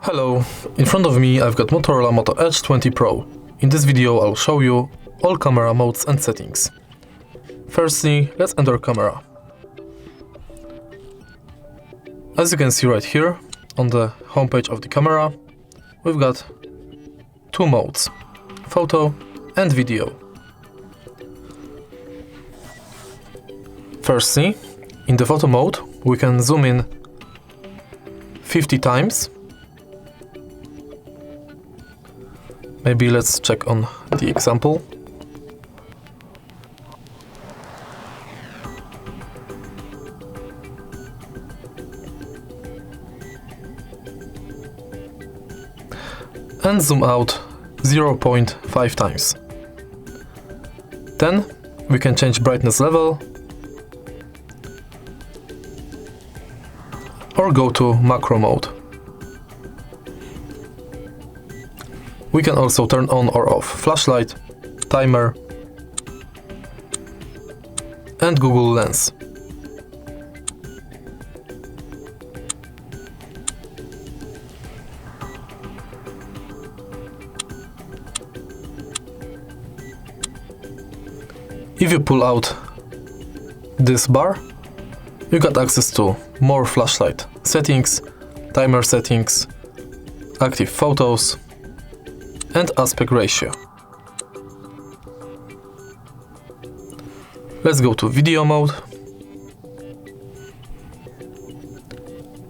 Hello, in front of me I've got Motorola Moto Edge 20 Pro. In this video I'll show you all camera modes and settings. Firstly, let's enter camera. As you can see right here, on the homepage of the camera, we've got two modes, photo and video. Firstly, in the photo mode, we can zoom in 50 times. Maybe let's check on the example. And zoom out 0.5 times. Then we can change brightness level or go to macro mode. We can also turn on or off flashlight, timer and Google Lens. If you pull out this bar, you got access to more flashlight settings, timer settings, active photos and aspect ratio. Let's go to video mode.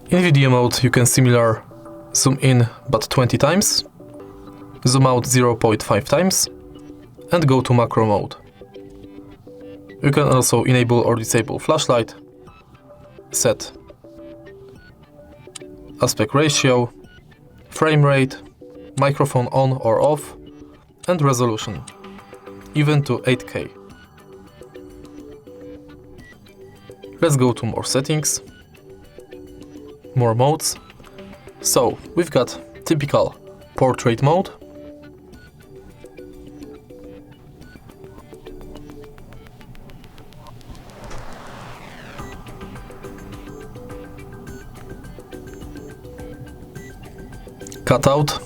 In video mode you can similar zoom in but 20 times, zoom out 0.5 times and go to macro mode. You can also enable or disable flashlight, set aspect ratio, frame rate, microphone on or off, and resolution, even to 8K. Let's go to more settings, more modes. So, we've got typical portrait mode, cutout,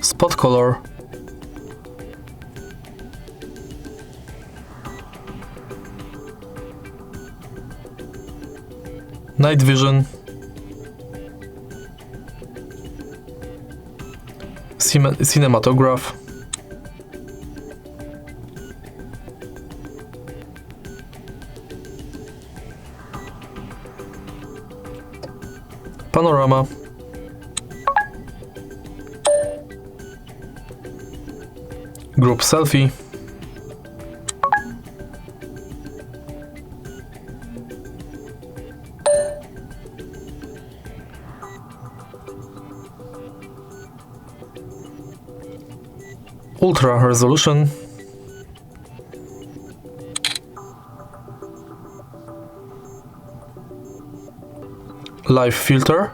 spot color, night vision, cinematograph, panorama, group selfie, ultra resolution, live filter,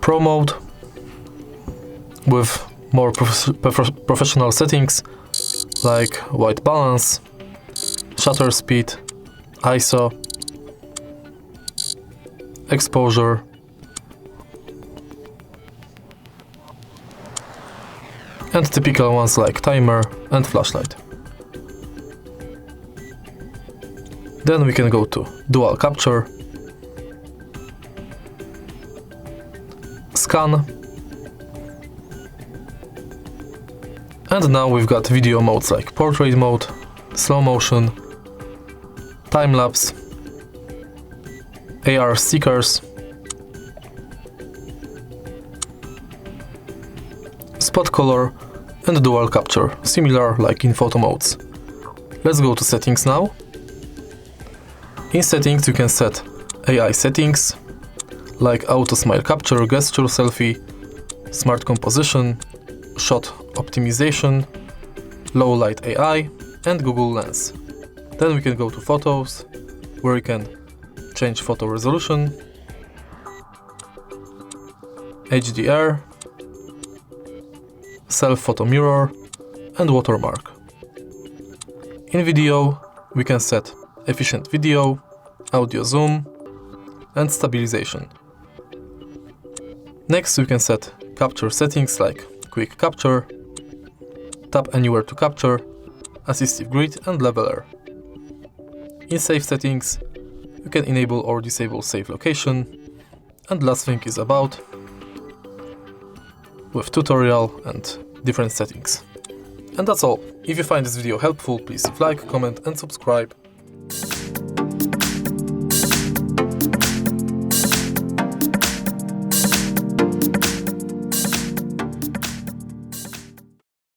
Pro mode with more professional settings like white balance, shutter speed, ISO, exposure, and typical ones like timer and flashlight. Then we can go to dual capture, scan, and now we've got video modes like portrait mode, slow motion, time-lapse, AR stickers, spot color and dual capture, similar like in photo modes. Let's go to settings now. In settings you can set AI settings like auto smile capture, gesture selfie, smart composition, shot optimization, low light AI, and Google Lens. Then we can go to photos, where we can change photo resolution, HDR, self photo mirror, and watermark. In video, we can set efficient video, audio zoom, and stabilization. Next, we can set capture settings like quick capture, tap anywhere to capture, assistive grid, and leveler. In save settings, you can enable or disable save location, and last thing is about, with tutorial and different settings. And that's all. If you find this video helpful, please leave like, comment, and subscribe.